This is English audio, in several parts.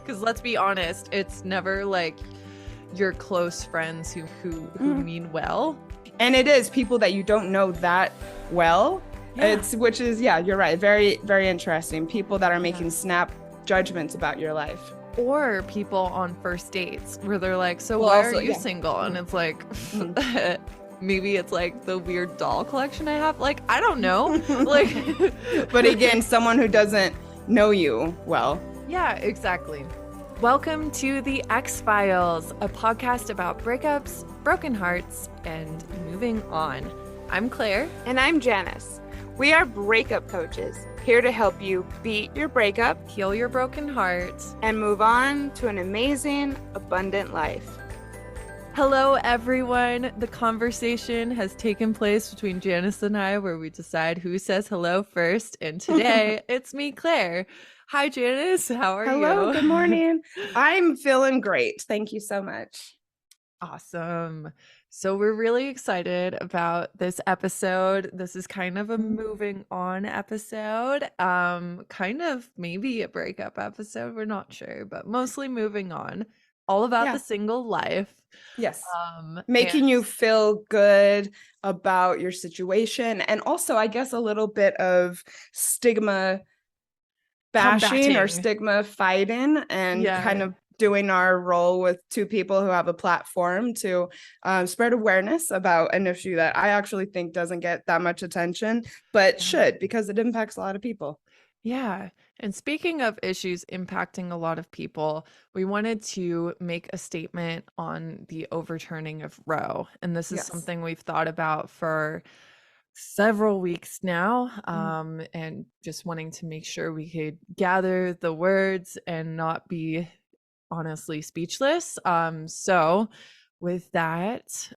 Because let's be honest, it's never like your close friends who mean well. And it is people that you don't know that well. Yeah. Which is, you're right. Very, very interesting. People that are making snap judgments about your life. Or people on first dates where they're like, so why are you single? And it's like, maybe it's like the weird doll collection I have. Like, I don't know. Like, but again, someone who doesn't know you well. Yeah, exactly. Welcome to the X-Files, a podcast about breakups, broken hearts, and moving on. I'm Claire. And I'm Janice. We are breakup coaches, here to help you beat your breakup, heal your broken heart, and move on to an amazing, abundant life. Hello, everyone. The conversation has taken place between Janice and I where we decide who says hello first. And today, it's me, Claire. Hi, Janice. How are you? Hello. Good morning. I'm feeling great. Thank you so much. Awesome. So we're really excited about this episode. This is kind of a moving on episode, kind of maybe a breakup episode. We're not sure, but mostly moving on. All about the single life. Yes. Making you feel good about your situation. And also, I guess, a little bit of stigma bashing or stigma fighting and kind of doing our role with two people who have a platform to spread awareness about an issue that I actually think doesn't get that much attention, but should, because it impacts a lot of people. Yeah. And speaking of issues impacting a lot of people, we wanted to make a statement on the overturning of Roe. And this is something we've thought about for several weeks now, and just wanting to make sure we could gather the words and not be honestly speechless. So with that,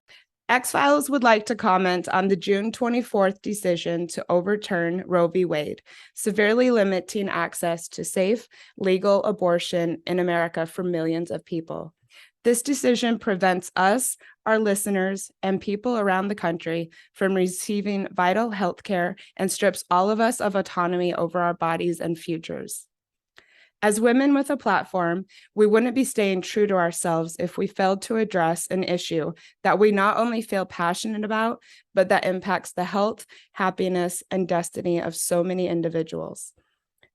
X-Files would like to comment on the June 24th decision to overturn Roe v. Wade, severely limiting access to safe, legal abortion in America for millions of people. This decision prevents us, our listeners, and people around the country from receiving vital health care and strips all of us of autonomy over our bodies and futures. As women with a platform, we wouldn't be staying true to ourselves if we failed to address an issue that we not only feel passionate about, but that impacts the health, happiness, and destiny of so many individuals.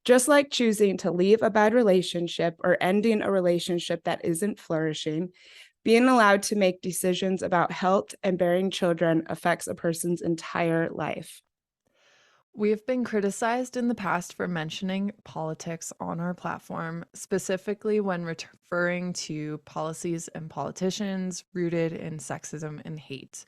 Just like choosing to leave a bad relationship or ending a relationship that isn't flourishing, being allowed to make decisions about health and bearing children affects a person's entire life. We have been criticized in the past for mentioning politics on our platform, specifically when referring to policies and politicians rooted in sexism and hate.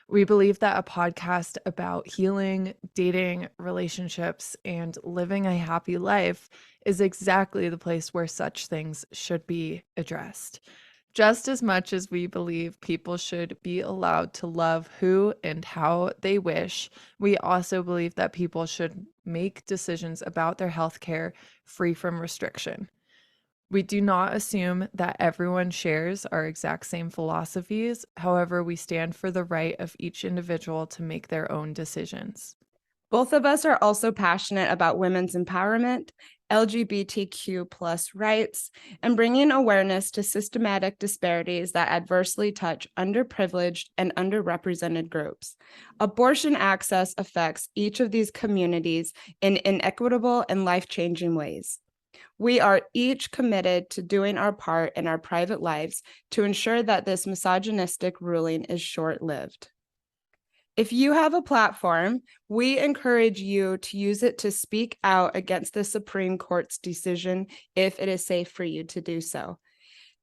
We believe that a podcast about healing, dating, relationships, and living a happy life is exactly the place where such things should be addressed. Just as much as we believe people should be allowed to love who and how they wish, we also believe that people should make decisions about their healthcare free from restriction. We do not assume that everyone shares our exact same philosophies. However, we stand for the right of each individual to make their own decisions. Both of us are also passionate about women's empowerment, LGBTQ plus rights, and bringing awareness to systematic disparities that adversely touch underprivileged and underrepresented groups. Abortion access affects each of these communities in inequitable and life-changing ways. We are each committed to doing our part in our private lives to ensure that this misogynistic ruling is short-lived. If you have a platform, we encourage you to use it to speak out against the Supreme Court's decision if it is safe for you to do so.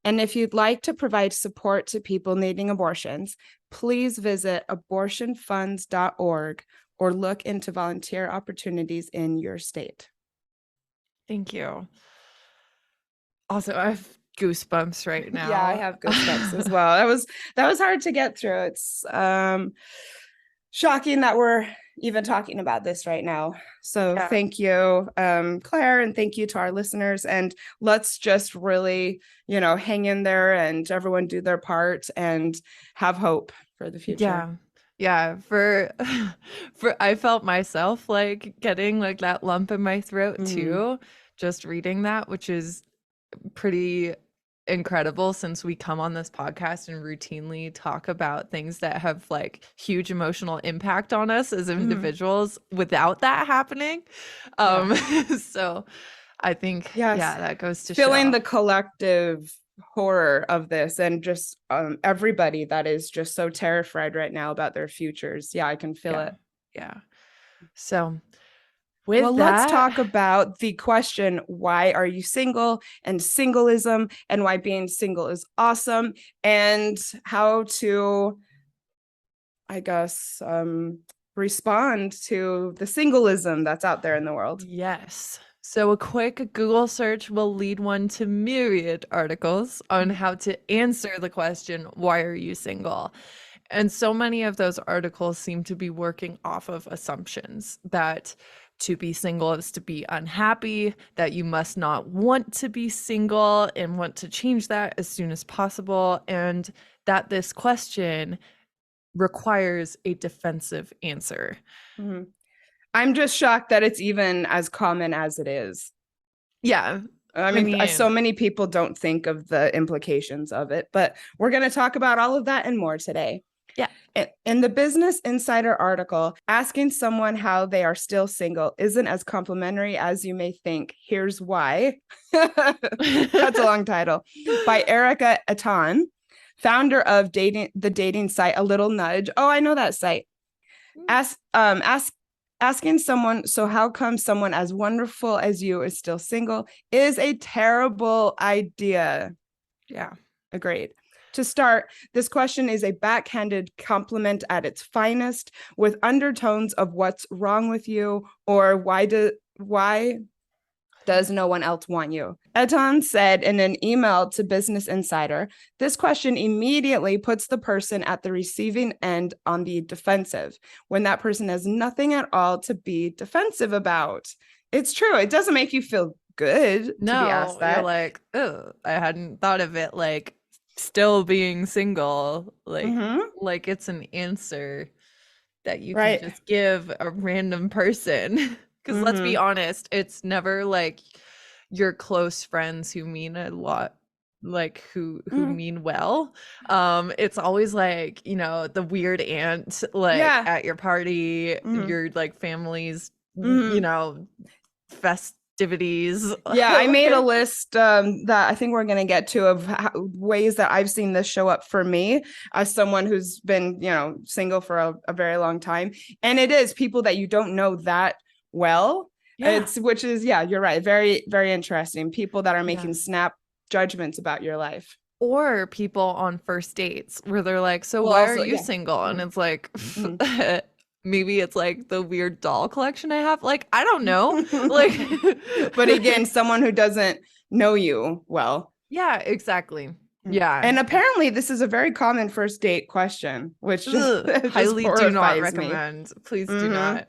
And if you'd like to provide support to people needing abortions, please visit abortionfunds.org or look into volunteer opportunities in your state. Thank you. Also, I have goosebumps right now. Yeah, I have goosebumps as well. That was hard to get through. It's shocking that we're even talking about this right now. So thank you, Claire, and thank you to our listeners. And let's just really, hang in there and everyone do their part and have hope for the future. Yeah. For I felt myself like getting like that lump in my throat too, just reading that, which is pretty incredible since we come on this podcast and routinely talk about things that have like huge emotional impact on us as individuals without that happening. So I think, Yes, that goes to feeling show the collective horror of this, and just everybody that is just so terrified right now about their futures. Yeah, I can feel it. Yeah. So with Well, that, let's talk about the question, why are you single, and singleism, and why being single is awesome, and how to, I guess, respond to the singleism that's out there in the world. yes. So a quick Google search will lead one to myriad articles on how to answer the question, why are you single? And so many of those articles seem to be working off of assumptions that to be single is to be unhappy, that you must not want to be single and want to change that as soon as possible, and that this question requires a defensive answer. Mm-hmm. I'm just shocked that it's even as common as it is. Yeah. I mean, so many people don't think of the implications of it, but we're going to talk about all of that and more today. Yeah. In the Business Insider article, asking someone how they are still single isn't as complimentary as you may think. Here's why. That's a long title. By Erica Atan, founder of the dating site A Little Nudge. Oh, I know that site. Asking someone, so how come someone as wonderful as you is still single, is a terrible idea. Yeah. Agreed. To start, this question is a backhanded compliment at its finest, with undertones of what's wrong with you, or why does no one else want you? Etan said in an email to Business Insider, this question immediately puts the person at the receiving end on the defensive, when that person has nothing at all to be defensive about. It's true. It doesn't make you feel good to be asked that. You're like, oh, I hadn't thought of it like still being single. Like it's an answer that you can just give a random person. Because let's be honest, it's never like your close friends who mean a lot, like who mean well. It's always like, you know, the weird aunt like at your party, your like family's, you know, festivities. Yeah, I made a list that I think we're going to get to of ways that I've seen this show up for me as someone who's been, you know, single for a very long time. And it is people that you don't know that well. Yeah. Which is, yeah, you're right. Very, very interesting. People that are making snap judgments about your life. Or people on first dates where they're like, so why are you single? And it's like, maybe it's like the weird doll collection I have. Like, I don't know. Like, but again, someone who doesn't know you well. Yeah, exactly. Yeah. And apparently this is a very common first date question, which just highly do not recommend. Please do not.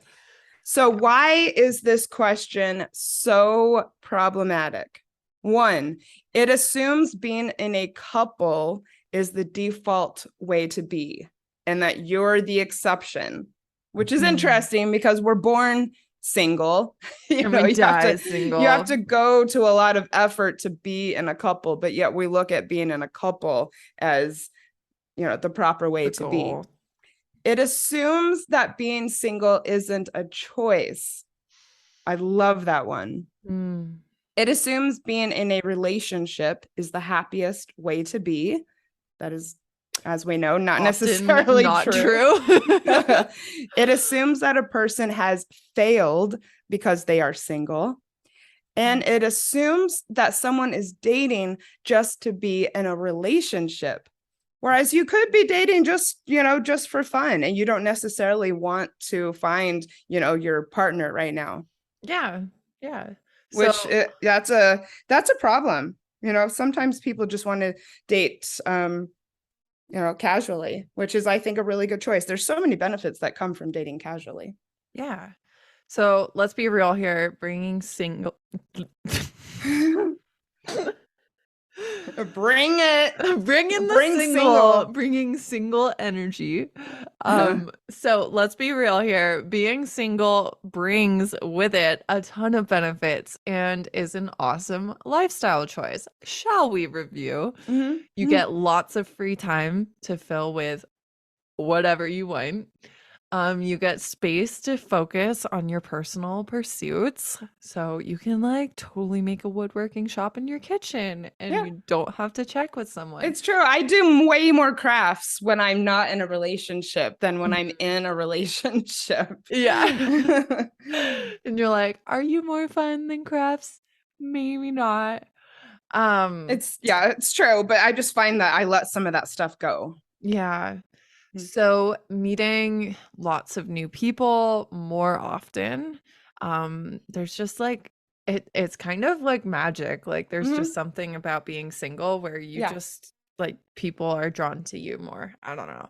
So why is this question so problematic? One, it assumes being in a couple is the default way to be, and that you're the exception, which is interesting because we're born single. You have to go to a lot of effort to be in a couple, but yet we look at being in a couple as, you know, the proper way to be. It assumes that being single isn't a choice. I love that one. It assumes being in a relationship is the happiest way to be. That is, as we know, not necessarily true. It assumes that a person has failed because they are single. And it assumes that someone is dating just to be in a relationship. Whereas you could be dating just, you know, just for fun, and you don't necessarily want to find, you know, your partner right now. Yeah. Yeah. Which that's a problem. You know, sometimes people just want to date, you know, casually, which is, I think, a really good choice. There's so many benefits that come from dating casually. Yeah. So let's be real here. Bringing single Bring it. Bring in the Bring single, single. bringing single energy. So let's be real here. Being single brings with it a ton of benefits and is an awesome lifestyle choice. Shall we review? You get lots of free time to fill with whatever you want. You get space to focus on your personal pursuits. So you can like totally make a woodworking shop in your kitchen and Yeah. you don't have to check with someone. It's true. I do way more crafts when I'm not in a relationship than when I'm in a relationship. Yeah. And you're like, are you more fun than crafts? Maybe not. It's true, but I just find that I let some of that stuff go. Yeah. So meeting lots of new people more often. There's just like it's kind of like magic. Like there's just something about being single where you just like people are drawn to you more. I don't know.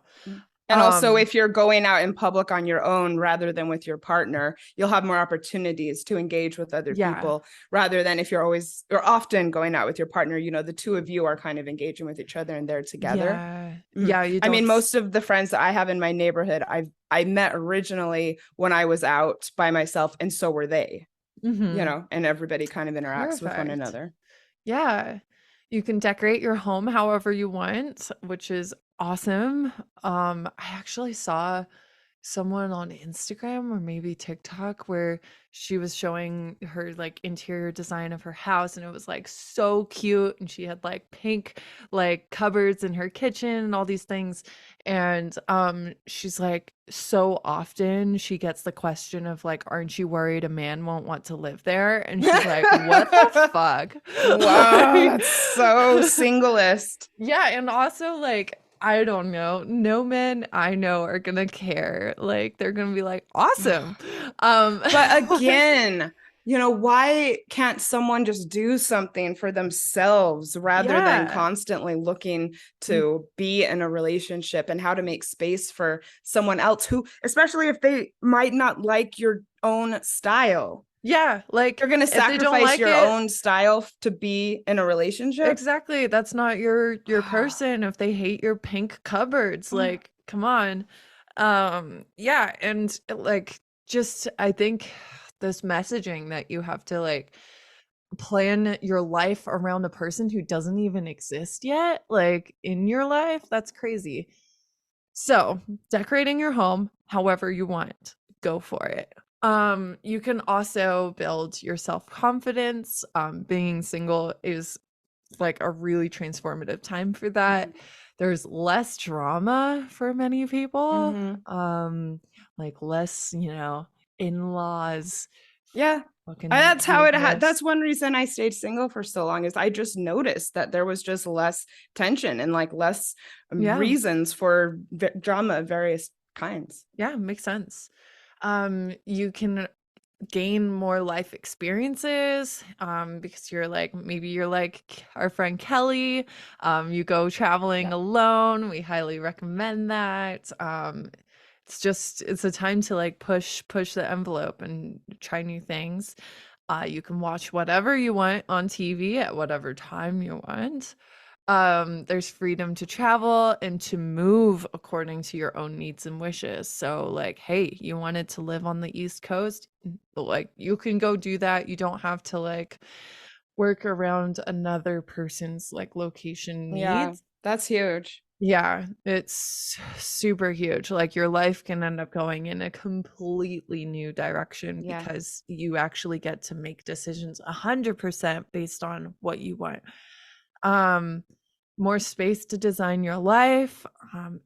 And also, if you're going out in public on your own rather than with your partner, you'll have more opportunities to engage with other people rather than if you're always or often going out with your partner, you know, the two of you are kind of engaging with each other and they're together. Yeah. You I mean, don't most of the friends that I have in my neighborhood, I met originally when I was out by myself, and so were they, you know, and everybody kind of interacts with one Perfect. another. Yeah. You can decorate your home however you want, which is awesome. I actually saw someone on Instagram or maybe TikTok where she was showing her like interior design of her house and it was like so cute and she had like pink like cupboards in her kitchen and all these things and she's like so often she gets the question of like aren't you worried a man won't want to live there and she's like what the fuck. Wow, that's so singlist. Yeah, and also like I don't know. No men I know are gonna care. Like they're gonna be like, awesome. But again, you know, why can't someone just do something for themselves rather than constantly looking to be in a relationship and how to make space for someone else who, especially if they might not like your own style. Yeah, like you're going to if they don't sacrifice like your it, own style to be in a relationship. exactly. That's not your person. If they hate your pink cupboards, like come on. Yeah, and like just I think this messaging that you have to like plan your life around a person who doesn't even exist yet, like in your life, that's crazy. So, decorating your home however you want, go for it. You can also build your self-confidence. Being single is like a really transformative time for that. There's less drama for many people. Like less, you know, in-laws. Yeah. That's how that's one reason I stayed single for so long is I just noticed that there was just less tension and like less reasons for drama of various kinds. Yeah, makes sense. You can gain more life experiences because you're like maybe you're like our friend Kelly, you go traveling alone. We highly recommend that. It's a time to like push the envelope and try new things. You can watch whatever you want on TV at whatever time you want. There's freedom to travel and to move according to your own needs and wishes. So like, hey, you wanted to live on the East Coast, like you can go do that. You don't have to like work around another person's like location needs. Yeah, that's huge. Yeah, it's super huge. Like your life can end up going in a completely new direction because you actually get to make decisions 100% based on what you want. More space to design your life.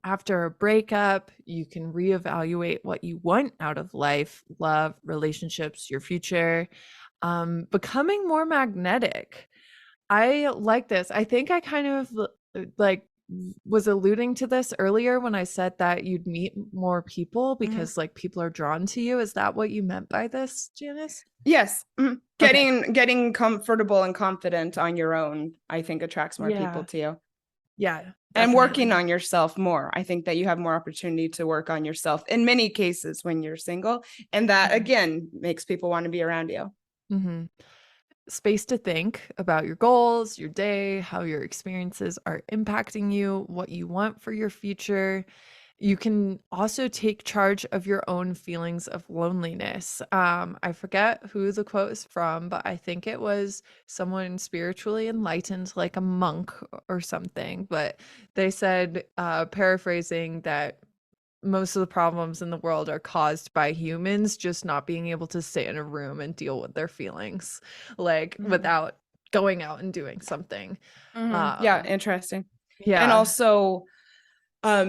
After a breakup, you can reevaluate what you want out of life, love, relationships, your future. Becoming more magnetic. I like this. I think I kind of like was alluding to this earlier when I said that you'd meet more people because like people are drawn to you. Is that what you meant by this, Janice? Yes. Getting comfortable and confident on your own, I think attracts more people to you. Yeah. Definitely. And working on yourself more. I think that you have more opportunity to work on yourself in many cases when you're single. And that again makes people want to be around you. space to think about your goals, your day, how your experiences are impacting you, what you want for your future. You can also take charge of your own feelings of loneliness. I forget who the quote is from, but I think it was someone spiritually enlightened, like a monk or something. But they said, paraphrasing, that most of the problems in the world are caused by humans just not being able to sit in a room and deal with their feelings, like Mhm. without going out and doing something. Yeah, Um, interesting. And yeah. also,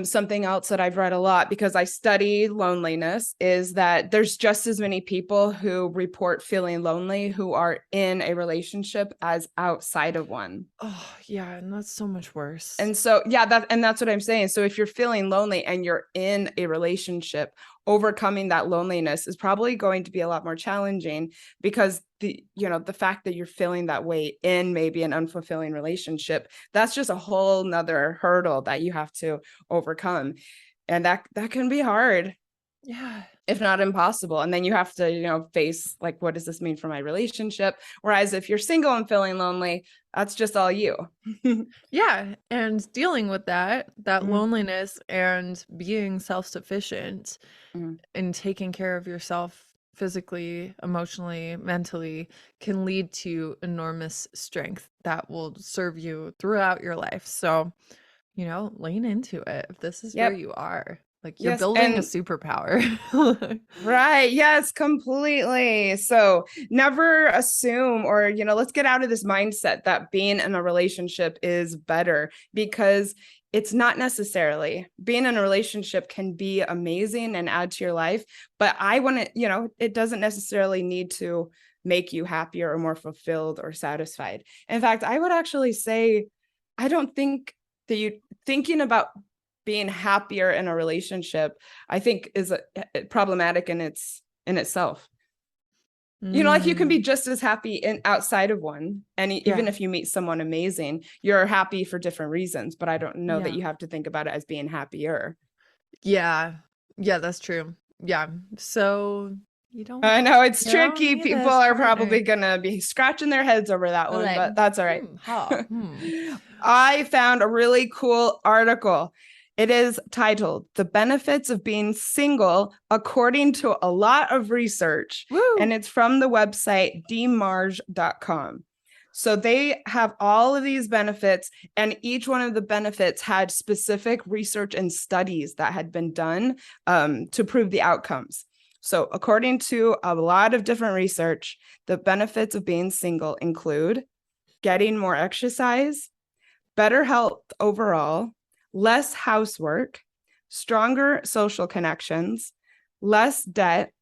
something else that I've read a lot because I study loneliness is that there's just as many people who report feeling lonely who are in a relationship as outside of one. Oh, yeah, and that's so much worse. And so, yeah, that's what I'm saying. So if you're feeling lonely and you're in a relationship, overcoming that loneliness is probably going to be a lot more challenging because the fact that you're feeling that way in maybe an unfulfilling relationship, that's just a whole nother hurdle that you have to overcome. And that can be hard, Yeah. if not impossible. And then you have to, face like, what does this mean for my relationship? Whereas if you're single and feeling lonely, that's just all you. Yeah, and dealing with that Mhm, loneliness and being self-sufficient mhm. and taking care of yourself physically, emotionally, mentally can lead to enormous strength that will serve you throughout your life. So, lean into it if this is where Yep. you are. Like, you're Yes. building a And superpower. right. Yes, completely. So never assume, or, let's get out of this mindset that being in a relationship is better, because it's not necessarily. Being in a relationship can be amazing and add to your life, but I want to, it doesn't necessarily need to make you happier or more fulfilled or satisfied. In fact, I would actually say, I don't think that you thinking about being happier in a relationship, I think, is problematic in itself. Like, you can be Mm, just as happy in outside of one, and even yeah. if you meet someone amazing, you're happy for different reasons, but I don't know that Yeah. you have to think about it as being happier. Yeah. Yeah, that's true. Yeah. So you don't I know it's you don't tricky. need People this are partner. probably gonna be scratching their heads over that They're one, like, but that's all right. huh, hmm. I found a really cool article. It is titled "The Benefits of Being Single According to a Lot of Research," and Woo. it's from the website dmarge.com. So they have all of these benefits, and each one of the benefits had specific research and studies that had been done to prove the outcomes. So, according to a lot of different research, the benefits of being single include getting more exercise, better health overall, less housework, stronger social connections, less debt,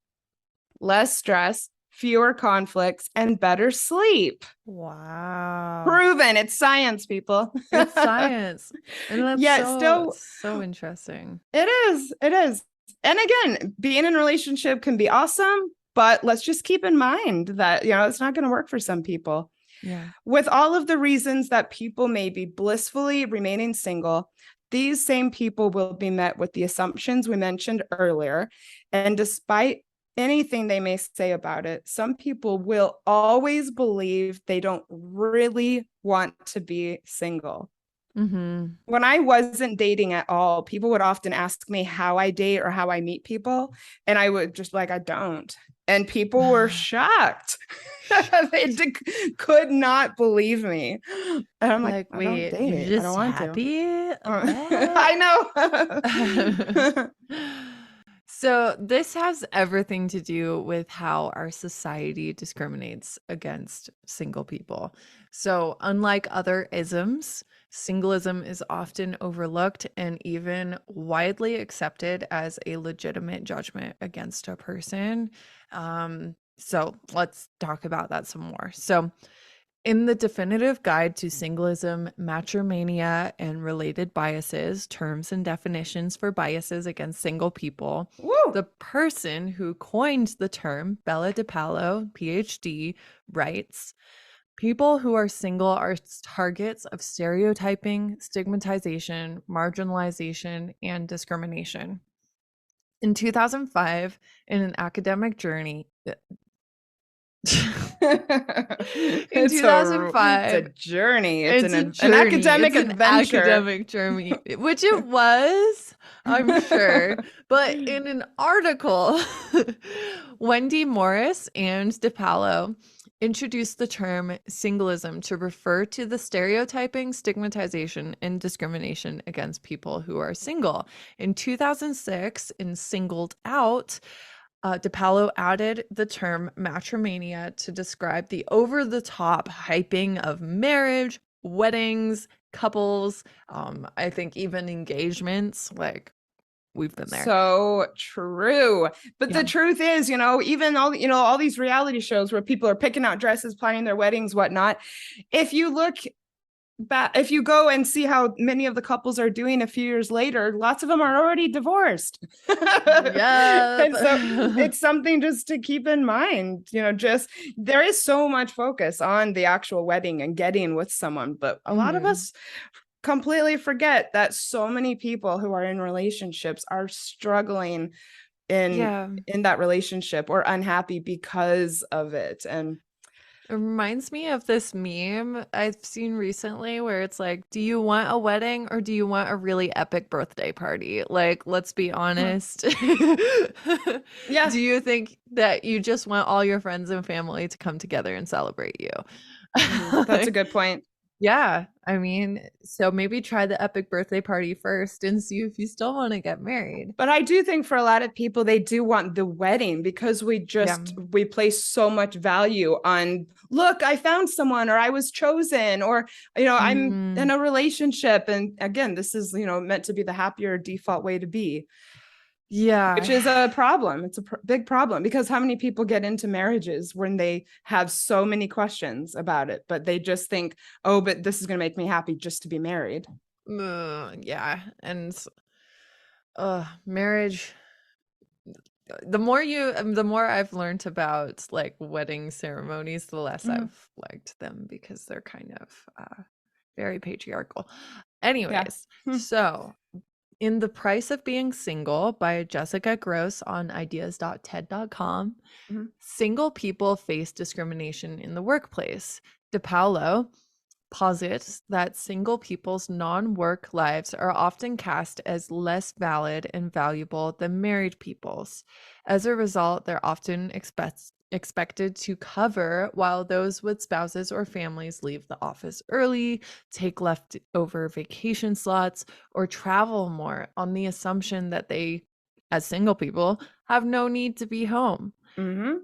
less stress, fewer conflicts, and better sleep. Wow. Proven. It's science, people. It's science. And that's Yet so, still, so interesting. it is. It is. And again, being in a relationship can be awesome, but let's just keep in mind that, it's not going to work for some people. Yeah. With all of the reasons that people may be blissfully remaining single, these same people will be met with the assumptions we mentioned earlier. And despite anything they may say about it, some people will always believe they don't really want to be single. Mm-hmm. When I wasn't dating at all, people would often ask me how I date or how I meet people. And I would just like, I don't. And people were shocked. They Shocked. could not believe me. And I'm like, Like, I don't wait, you're date. I don't just want to. happy? I What? know. So, this has everything to do with how our society discriminates against single people. So, unlike other isms, singleism is often overlooked and even widely accepted as a legitimate judgment against a person. So, let's talk about that some more. So, in the definitive guide to singleism, matrimania, and related biases, terms and definitions for biases against single people, Woo. the person who coined the term, Bella DiPaolo, PhD, writes, people who are single are targets of stereotyping, stigmatization, marginalization, and discrimination. In 2005, in an academic journey, In It's a 2005, journey. It's it's a an journey. academic It's an adventure. academic journey, which it was, I'm sure. But in an article, Wendy Morris and DePaulo introduced the term singleism to refer to the stereotyping, stigmatization, and discrimination against people who are single. In 2006, in Singled Out, DePaulo added the term matrimania to describe the over-the-top hyping of marriage, weddings, couples, I think even engagements. Like, we've been there. So true. But Yeah. the truth is, even all these reality shows where people are picking out dresses, planning their weddings, whatnot. If you look back, if you go and see how many of the couples are doing a few years later, lots of them are already divorced. Yep. And so it's something just to keep in mind, just there is so much focus on the actual wedding and getting with someone, but a lot of us completely forget that so many people who are in relationships are struggling in that relationship or unhappy because of it. And it reminds me of this meme I've seen recently where it's like, do you want a wedding or do you want a really epic birthday party? Like, let's be honest. Yeah. Do you think that you just want all your friends and family to come together and celebrate you? That's a good point. Yeah. I mean, so maybe try the epic birthday party first and see if you still want to get married. But I do think for a lot of people, they do want the wedding because we place so much value on, look, I found someone, or I was chosen, or, I'm in a relationship. And again, this is, meant to be the happier default way to be. Yeah. Which is a problem. It's a big problem because how many people get into marriages when they have so many questions about it, but they just think, oh, but this is going to make me happy just to be married. Yeah. And marriage, the more I've learned about like wedding ceremonies, the less I've liked them because they're kind of very patriarchal. Anyways, so in The Price of Being Single by Jessica Gross on ideas.ted.com, single people face discrimination in the workplace. DePaulo posits that single people's non-work lives are often cast as less valid and valuable than married people's. As a result, they're often expected to cover while those with spouses or families leave the office early, take leftover vacation slots, or travel more on the assumption that they, as single people, have no need to be home.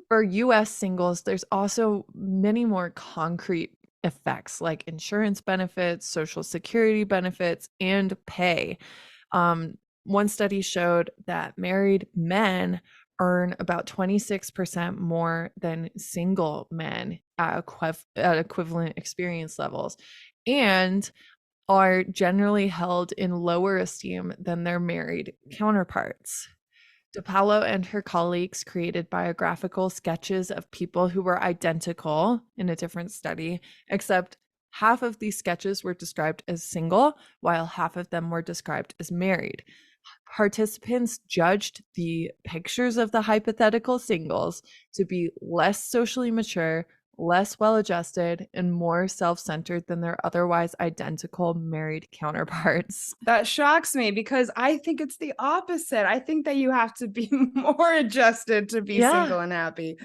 For US singles, there's also many more concrete effects like insurance benefits, social security benefits, and pay. One study showed that married men earn about 26% more than single men at equivalent experience levels, and are generally held in lower esteem than their married counterparts. DePaulo and her colleagues created biographical sketches of people who were identical in a different study, except half of these sketches were described as single, while half of them were described as married. Participants judged the pictures of the hypothetical singles to be less socially mature, less well-adjusted, and more self-centered than their otherwise identical married counterparts. That shocks me because I think it's the opposite. I think that you have to be more adjusted to be single and happy.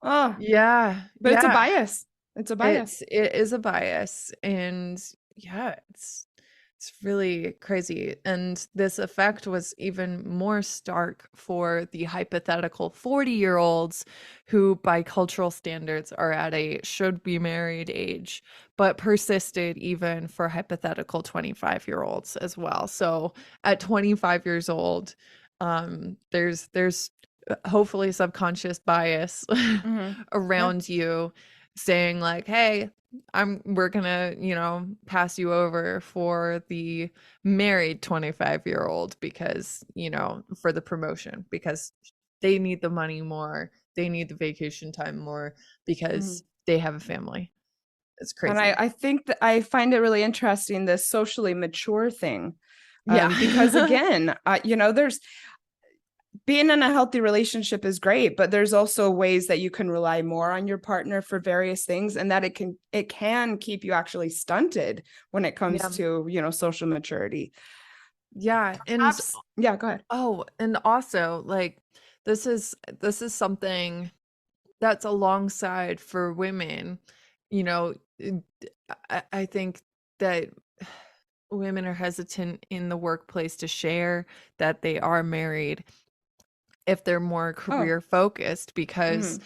Oh, yeah. But it's a bias. It's a bias. It is a bias. And yeah, it's really crazy. And this effect was even more stark for the hypothetical 40-year-olds who, by cultural standards, are at a should be married age, but persisted even for hypothetical 25-year-olds as well. So at 25 years old, there's hopefully subconscious bias around you saying like, hey, we're gonna, pass you over for the married 25-year-old because, for the promotion, because they need the money more, they need the vacation time more because they have a family. It's crazy. And I think that I find it really interesting, this socially mature thing. Yeah. Because again, being in a healthy relationship is great, but there's also ways that you can rely more on your partner for various things, and that it can keep you actually stunted when it comes Yeah. to, social maturity. Yeah. And Perhaps, yeah, go ahead. oh, and also like this is something that's alongside for women. You know, I think that women are hesitant in the workplace to share that they are married if they're more Oh, career focused, because mhm.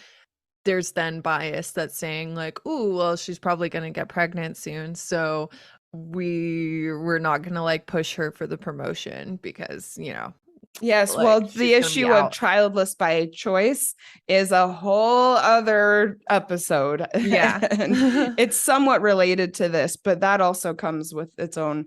there's then bias that's saying like, "Ooh, well, she's probably going to get pregnant soon, so we're not going to like push her for the promotion because, Yes, like well, the she's going to be issue of out." childless by choice is a whole other episode. Yeah. And it's somewhat related to this, but that also comes with its own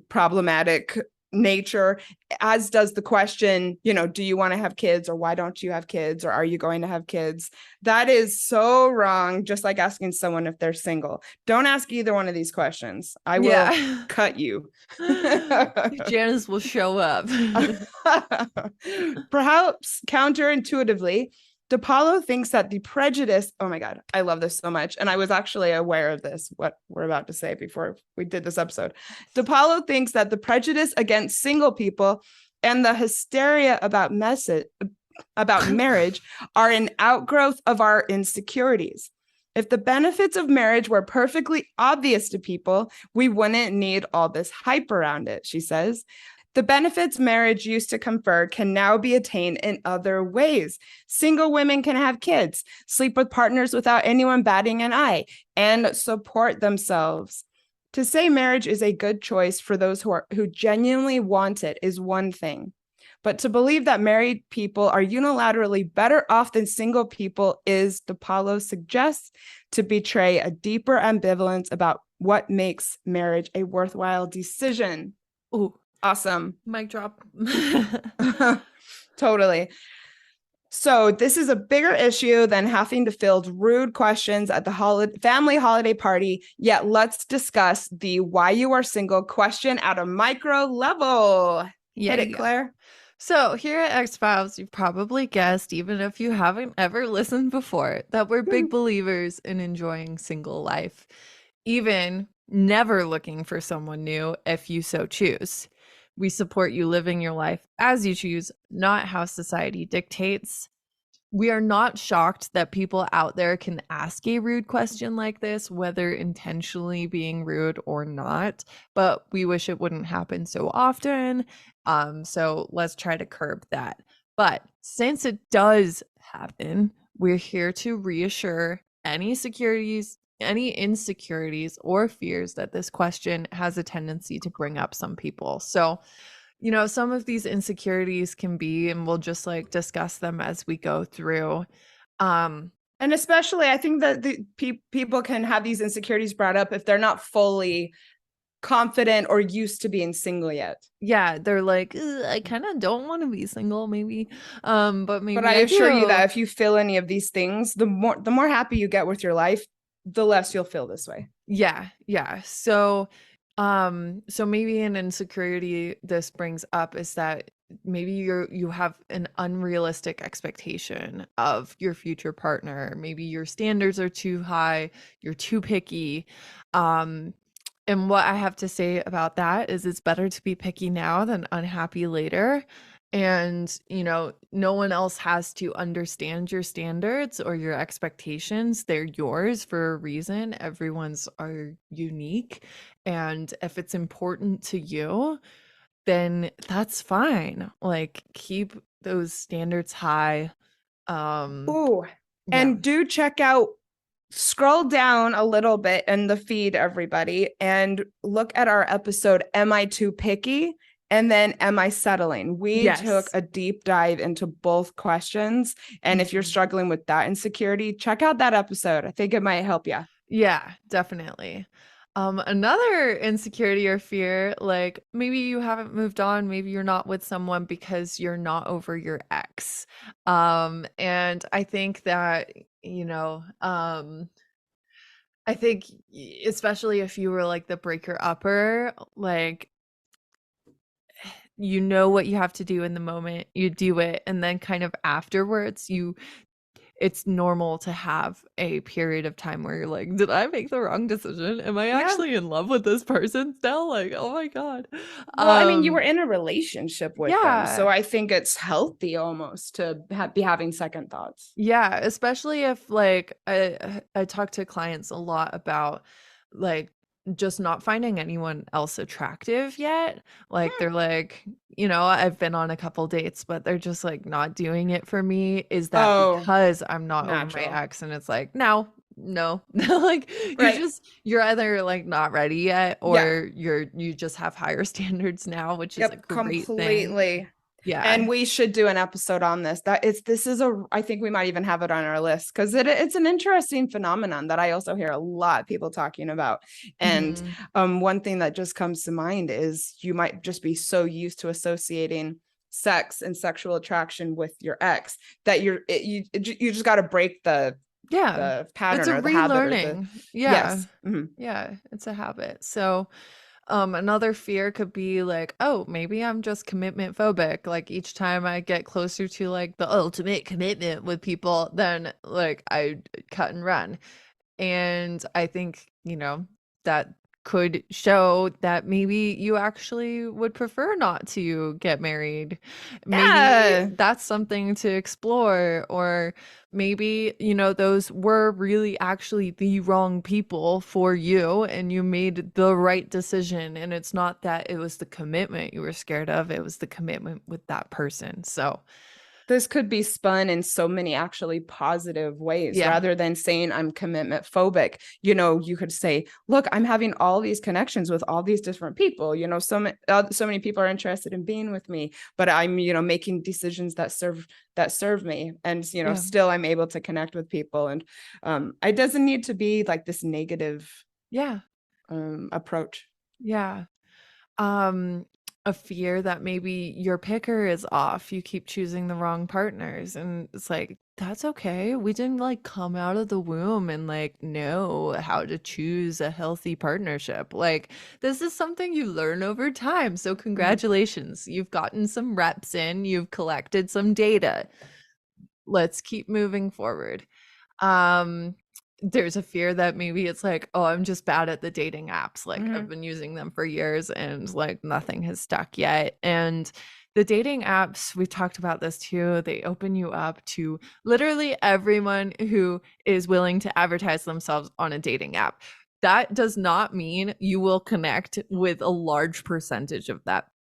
problematic nature, as does the question, do you want to have kids, or why don't you have kids, or are you going to have kids? That is so wrong, just like asking someone if they're single. Don't ask either one of these questions. I will Yeah. cut you. Janice will show up. Perhaps counterintuitively, DePaulo thinks that the prejudice, oh my God, I love this so much. And I was actually aware of this, what we're about to say before we did this episode. DePaulo thinks that the prejudice against single people and the hysteria about marriage are an outgrowth of our insecurities. If the benefits of marriage were perfectly obvious to people, we wouldn't need all this hype around it, she says. The benefits marriage used to confer can now be attained in other ways. Single women can have kids, sleep with partners without anyone batting an eye, and support themselves. To say marriage is a good choice for those who genuinely want it is one thing. But to believe that married people are unilaterally better off than single people is, DePaulo suggests, to betray a deeper ambivalence about what makes marriage a worthwhile decision. Ooh, Awesome. mic drop. Totally. So this is a bigger issue than having to field rude questions at the family holiday party. Yet let's discuss the why you are single question at a micro level. Yeah, Hit it, yeah. Claire. So here at X Files, you've probably guessed, even if you haven't ever listened before, that we're big believers in enjoying single life, even never looking for someone new if you so choose. We support you living your life as you choose, not how society dictates. We are not shocked that people out there can ask a rude question like this, whether intentionally being rude or not, but we wish it wouldn't happen so often. So let's try to curb that. But since it does happen, we're here to reassure any insecurities or fears that this question has a tendency to bring up some people. So some of these insecurities can be, and we'll just like discuss them as we go through. And especially, I think that the people can have these insecurities brought up if they're not fully confident or used to being single yet. Yeah, they're like, I kind of don't want to be single, maybe, but maybe But I I assure you do. that if you feel any of these things, the more happy you get with your life, the less you'll feel this way. Yeah, yeah. So maybe an insecurity this brings up is that maybe you have an unrealistic expectation of your future partner. Maybe your standards are too high, you're too picky. And what I have to say about that is it's better to be picky now than unhappy later. And, no one else has to understand your standards or your expectations. They're yours for a reason. Everyone's are unique. And if it's important to you, then that's fine. Like keep those standards high. Ooh, Yeah. and do check out, scroll down a little bit in the feed, everybody, and look at our episode, Am I Too Picky? And then Am I Settling? We took Yes. a deep dive into both questions. And if you're Mhm. struggling with that insecurity, check out that episode. I think it might help you. Yeah, definitely. Another insecurity or fear, like maybe you haven't moved on, maybe you're not with someone because you're not over your ex. And I think that, I think especially if you were like the breaker upper, like you know what you have to do in the moment, you do it, and then kind of afterwards it's normal to have a period of time where you're like, did I make the wrong decision? Am I Yeah. actually in love with this person still? Like, oh my God. Well, I mean, you were in a relationship with them, so Yeah. I think it's healthy almost to be having second thoughts. Yeah, especially if like I talk to clients a lot about like just not finding anyone else attractive yet. Like Hmm. they're like, you know, I've been on a couple dates, but they're just like not doing it for me. Is that Oh, because I'm not over my natural. ex? And it's like, no. Like Right. you're either like not ready yet Yeah. or you just have higher standards now, which is a Yep, great thing. completely. Yeah. And we should do an episode on this. This is a I think we might even have it on our list because it's an interesting phenomenon that I also hear a lot of people talking about. And Mhm. one thing that just comes to mind is you might just be so used to associating sex and sexual attraction with your ex that you just got to break Yeah. the It's pattern a or the habit or the relearning. Yeah. yes. Mhm. Yeah, it's a habit. So, another fear could be like, oh, maybe I'm just commitment phobic. Like each time I get closer to like the ultimate commitment with people, then like I cut and run. And I think, that could show that maybe you actually would prefer not to get married. Maybe Yeah. that's something to explore, or maybe, those were really actually the wrong people for you and you made the right decision. And it's not that it was the commitment you were scared of, it was the commitment with that person. So, This could be spun in so many actually positive ways yeah, rather than saying I'm commitment phobic. You could say, look, I'm having all these connections with all these different people. So many people are interested in being with me, but I'm, making decisions that serve me. And, yeah, still I'm able to connect with people. And it doesn't need to be like this negative yeah, approach. yeah. um a fear that maybe your picker is off, you keep choosing the wrong partners, and it's like that's okay, we didn't like come out of the womb and like know how to choose a healthy partnership. Like this is something you learn over time, so Mhm. congratulations, you've gotten some reps in, you've collected some data, let's keep moving forward. um there's a fear that maybe it's like, oh, I'm just bad at the dating apps, like I've Mhm. been using them for years and like nothing has stuck yet. And the dating apps, we've talked about this too, they open you up to literally everyone who is willing to advertise themselves on a dating app. That does not mean you will connect with a large percentage of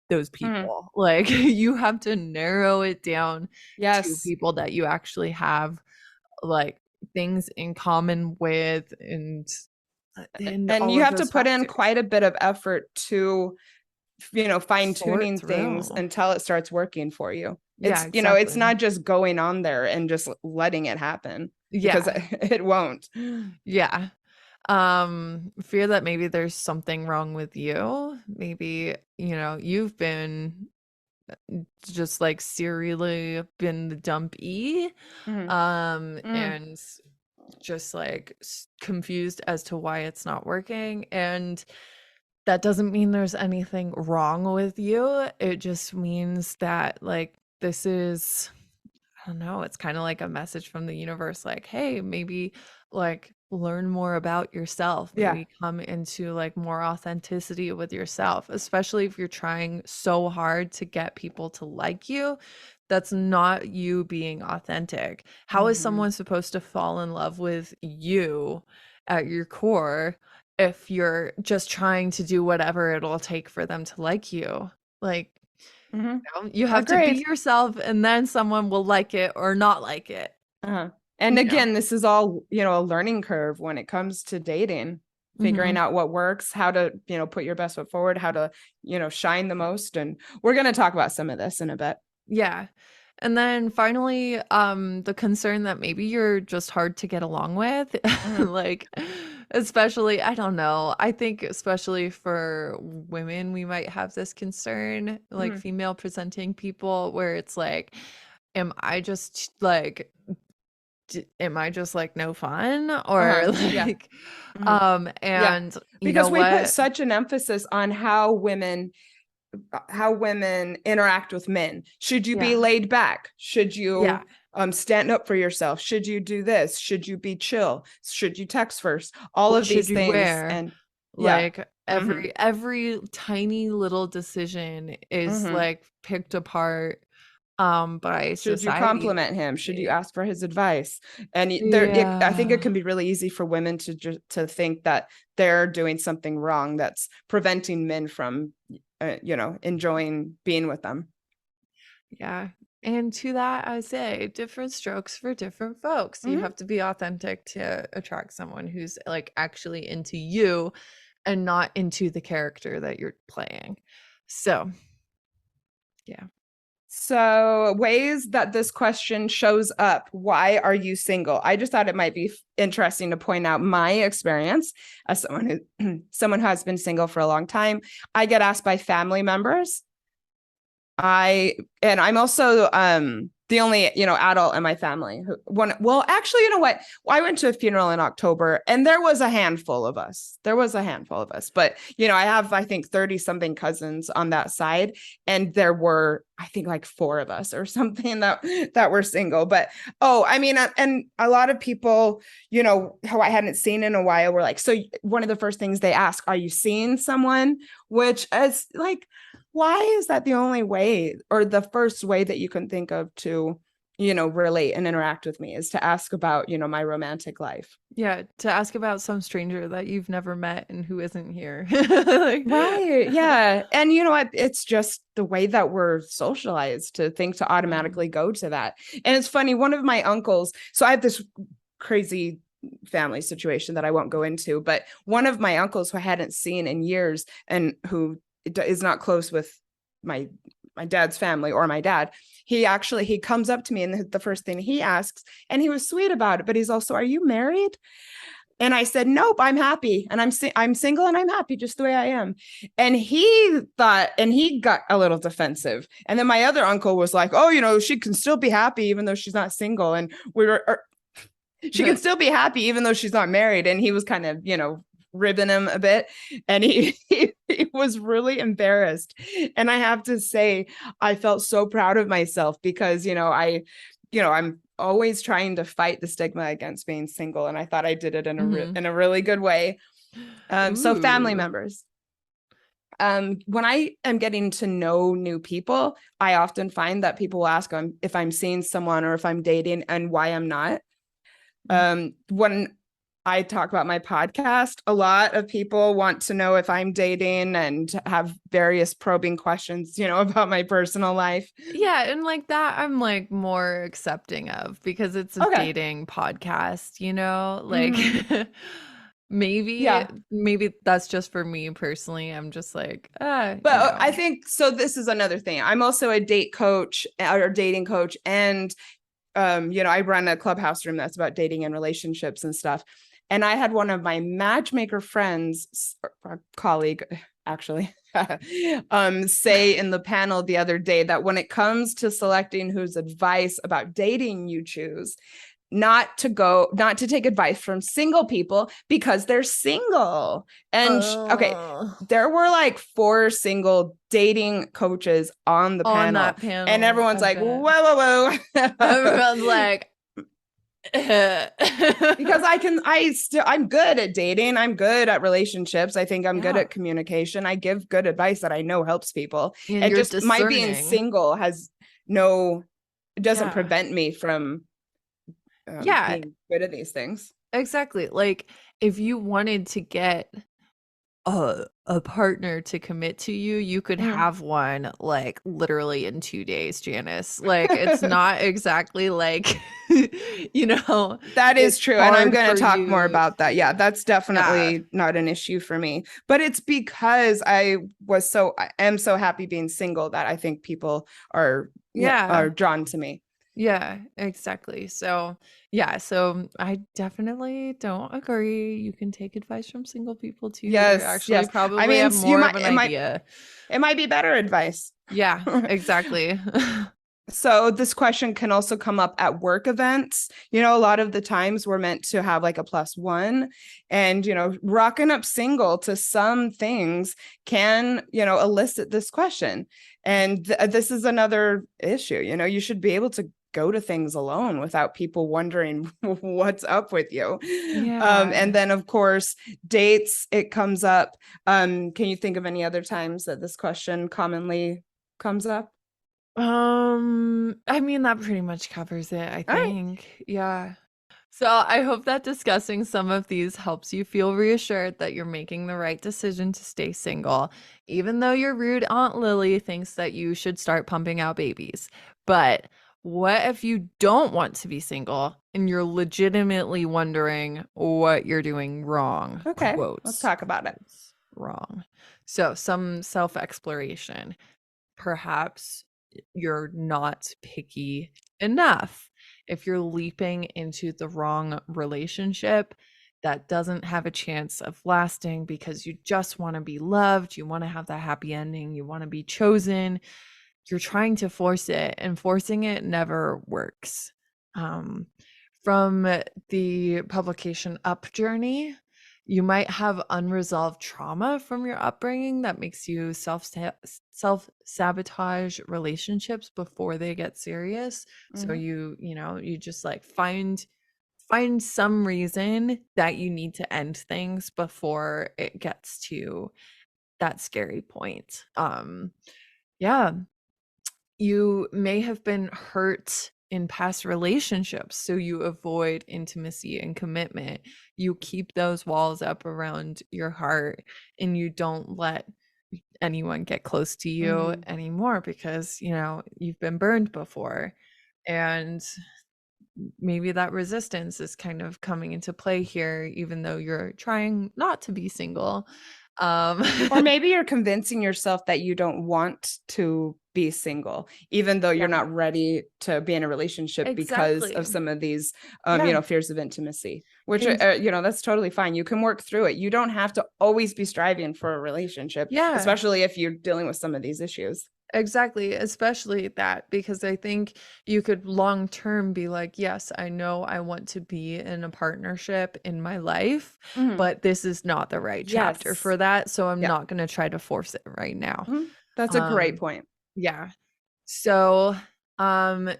those Mhm. people. Like you have to narrow it down to Yes. people that you actually have like things in common with, and And all you of have to those put in factors. quite a bit of effort to fine Sort tuning things through. until it starts working for you. Yeah, It's exactly. not just going on there and just letting it happen because Yeah. it won't. Yeah. Fear that maybe there's something wrong with you. Maybe, you've been just like serially been the dumpy, Mhm. Mm. and just like confused as to why it's not working. And that doesn't mean there's anything wrong with you. It just means that like this is, I don't know, it's kind of like a message from the universe like, hey, maybe like learn more about yourself. Yeah. Maybe come into like more authenticity with yourself, especially if you're trying so hard to get people to like you. That's not you being authentic. How is Mhm. someone supposed to fall in love with you at your core if you're just trying to do whatever it'll take for them to like you? Like, Mhm. you have to be Agreed. yourself and then someone will like it or not like it. Uh-huh. And You know? again, this is all, a learning curve when it comes to dating, figuring Mhm. out what works, how to, put your best foot forward, how to, shine the most. And we're going to talk about some of this in a bit. Yeah. And then finally, the concern that maybe you're just hard to get along with, Mhm. like, especially, I don't know, I think especially for women, we might have this concern, like Mhm. female presenting people, where it's like, am I just like, am I just like no fun, or Uh-huh. Yeah. like, Mhm. Yeah. and you know Because we put what? such an emphasis on how women how women interact with men. Should you be Yeah. laid back? Should you Yeah. stand up for yourself? Should you do this? Should you be chill? Should you text first? All What of these should you things. wear? And yeah. Like every tiny little decision is like picked apart by Should you society. compliment him? Should you ask for his advice? And I think it Yeah. can be really easy for women to just to think that they're doing something wrong that's preventing men from enjoying being with them. Yeah. And to that, I say different strokes for different folks. You have to be authentic to attract someone who's like actually into you and not into the character that you're playing. So, yeah. So, ways that this question shows up. Why are you single? I just thought it might be interesting to point out my experience as someone who has been single for a long time. I get asked by family members. I'm also the only adult in my family actually, you know what, I went to a funeral in October and there was a handful of us, but I have, I think, 30 something cousins on that side, and there were, I think, like 4 of us or something that were single. But and a lot of people who I hadn't seen in a while were like, so one of the first things they ask, are you seeing someone? Which is like, why is that the only way or the first way that you can think of to, relate and interact with me is to ask about, my romantic life? Yeah, to ask about some stranger that you've never met and who isn't here. Right. Yeah. And you know what? It's just the way that we're socialized to think to automatically go to that. And it's funny, one of my uncles, so I have this crazy family situation that I won't go into, but one of my uncles who I hadn't seen in years and who is not close with my dad's family or my dad, he comes up to me and the first thing he asks, and he was sweet about it, but he's also, are you married? And I said, nope, I'm happy. And I'm single and I'm happy just the way I am. And he got a little defensive. And then my other uncle was like, oh, she can still be happy even though she's not single. And she can still be happy even though she's not married. And he was kind of, ribbing him a bit, and he was really embarrassed. And I have to say, I felt so proud of myself because I'm always trying to fight the stigma against being single, and I thought I did it in a really good way. So family members, when I am getting to know new people, I often find that people will ask if I'm seeing someone or if I'm dating and why I'm not. When I talk about my podcast, a lot of people want to know if I'm dating and have various probing questions, about my personal life. Yeah, and like that, I'm like more accepting of because it's a dating podcast, like maybe that's just for me personally. I'm just like, but I think so. This is another thing. I'm also a date coach or dating coach, and I run a clubhouse room that's about dating and relationships and stuff. And I had one of my matchmaker friends, or colleague, actually, say in the panel the other day that when it comes to selecting whose advice about dating you choose, not to take advice from single people because they're single. And there were like 4 single dating coaches on that panel, and everyone's like, whoa. Everyone's like, because I'm good at dating. I'm good at relationships. I think I'm good at communication. I give good advice that I know helps people. And just discerning. My being single doesn't prevent me from being good at these things. Exactly. Like if you wanted to get a partner to commit to you, you could have one like literally in 2 days, Janice. Like it's not exactly like that is true, and I'm going to talk more about that. Yeah, that's definitely not an issue for me, but it's because I am so happy being single that I think people are drawn to me. Yeah, exactly. So I definitely don't agree. You can take advice from single people too. Yes, actually probably have more of an idea. It might be better advice. Yeah, exactly. So this question can also come up at work events. A lot of the times we're meant to have like a +1, and rocking up single to some things can, elicit this question. And this is another issue. You should be able to go to things alone without people wondering what's up with you. And Yeah. then of course, dates, it comes up. Can you think of any other times that this question commonly comes up? I mean, that pretty much covers it, I All right. think. Yeah. So I hope that discussing some of these helps you feel reassured that you're making the right decision to stay single, even though your rude Aunt Lily thinks that you should start pumping out babies. But what if you don't want to be single and you're legitimately wondering what you're doing wrong? Okay, let's Quotes. talk about it. Wrong. So some self-exploration. Perhaps you're not picky enough. If you're leaping into the wrong relationship that doesn't have a chance of lasting because you just want to be loved, you want to have that happy ending, you want to be chosen, you're trying to force it, and forcing it never works. Um, from the publication Up Journey, you might have unresolved trauma from your upbringing that makes you self-sabotage relationships before they get serious. So Mhm. you just like find some reason that you need to end things before it gets to that scary point. Yeah, you may have been hurt in past relationships, so you avoid intimacy and commitment. You keep those walls up around your heart and you don't let anyone get close to you Mhm. anymore because, you've been burned before. And maybe that resistance is kind of coming into play here, even though you're trying not to be single. Um, Or maybe you're convincing yourself that you don't want to be single, even though you're yeah, not ready to be in a relationship because exactly. of some of these, Yeah. fears of intimacy, which, And that's totally fine. You can work through it. You don't have to always be striving for a relationship, yeah. especially if you're dealing with some of these issues. Exactly, especially that, because I think you could long term be like, yes, I know I want to be in a partnership in my life, Mhm. but this is not the right chapter Yes. for that, so I'm Yeah. not going to try to force it right now. That's a great Um, point. yeah. So,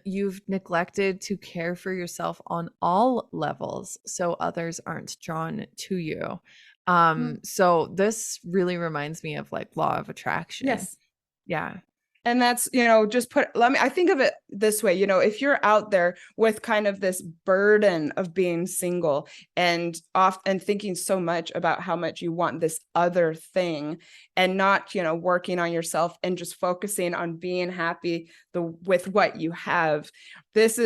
you've neglected to care for yourself on all levels so others aren't drawn to you. Mhm. So this really reminds me of like law of attraction. Yes. Yeah. And that's, just I think of it this way, if you're out there with kind of this burden of being single and thinking so much about how much you want this other thing and not, working on yourself and just focusing on being happy with what you have, this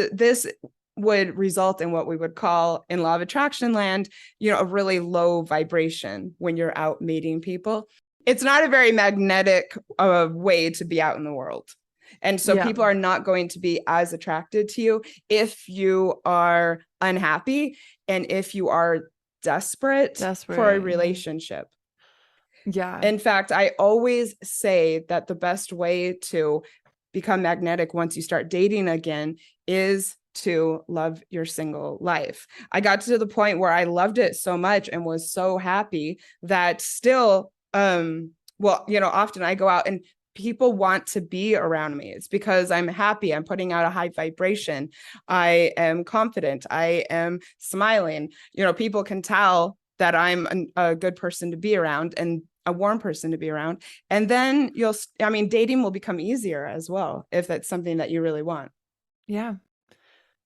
would result in what we would call in law of attraction land, a really low vibration when you're out meeting people. It's not a very magnetic way to be out in the world. And so Yeah. people are not going to be as attracted to you if you are unhappy and if you are desperate for a Desperate, yeah. relationship. Yeah, In fact, I always say that the best way to become magnetic once you start dating again is to love your single life. I got to the point where I loved it so much and was so happy that still, often I go out and people want to be around me. It's because I'm happy. I'm putting out a high vibration. I am confident. I am smiling. People can tell that I'm a good person to be around and a warm person to be around. And then dating will become easier as well if that's something that you really want. yeah.